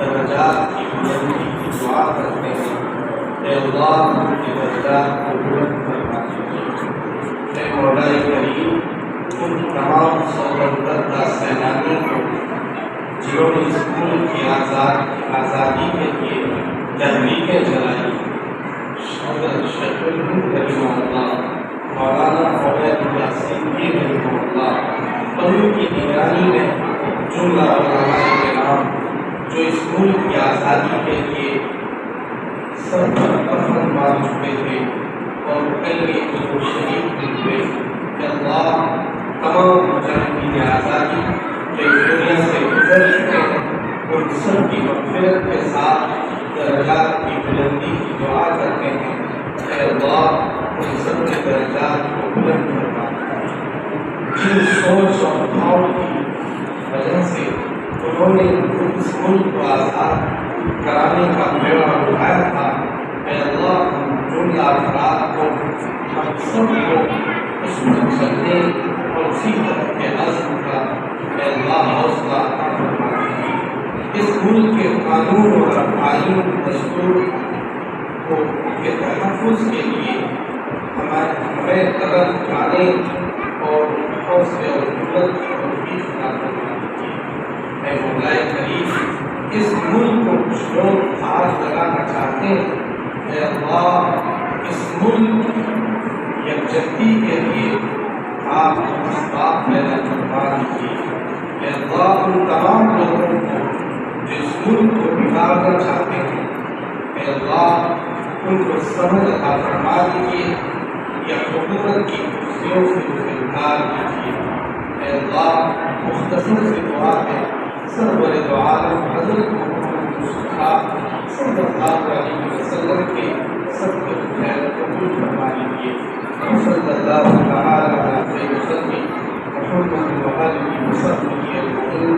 درجات کی بلندی کی دعا کرتے ہیں۔ اے اللہ ان کے درجات کو بلند فرما دیجیے۔ اے مولا کریم ان تمام سوگندہ سیلانیوں کو جنہوں نے اس ملک کی آزادی کے لیے تحریکیں چلائی، شیخ الہند رحمہ اللہ، مولانا عبید یاسین رحمہ اللہ، اور ان کی نگرانی میں جملہ علماء کرام جو اس ملک کی آزادی کے لیے سر پر پتھر مار چکے تھے اور کئی شہید بھی ہوئے، کہ اللہ تمام مجاہدین آزادی جو اس دنیا سے گزر چکے ہیں ان سب کی مغفرت کے ساتھ درجات کی بلندی کی دعا کرتے ہیں۔ اے اللہ ان سب کے درجات کو بلند فرما۔ جن سوچ اور بھاؤ کی وجہ سے انہوں نے اس ملک کو آزاد کرانے کا بیڑا اٹھایا تھا، اے اللہ ہم جملہ افراد کو، ہم سب کو اس پر چلنے اور اسی طرح کے عزم کا اے اللہ حوصلہ عطا فرما دیجیے۔ اس ملک کے قانون اور آئین دستور کو کے تحفظ کے لیے ہمیں قدم اٹھانے اور حوصلے اور قدرت کی توفیق عطا فرما دیجیے۔ اے مولا کریم اس ملک کو کچھ لوگ آگ لگانا چاہتے ہیں، اے اللہ اس ملک یکجہتی کے لیے آپ اسباب پیدا کروا دیجیے۔ اے اللہ ان تمام لوگوں کو جو اس ملک کو بگاڑنا چاہتے ہیں، اے اللہ ان کو سمجھ عطا فرما دیجیے یا حکومت کی کرسیوں سے اسے اتار دیجیے۔ اے اللہ مختصر سی دعا ہے، سرور دو عالم حضرت محمد مصطفیٰ صلی اللہ علیہ وسلم کے سب کے خیر قبول فرما لیجیے۔ صلی اللہ تعالی علیہ وسلم محمد و آلہ وصحبہ اجمعین۔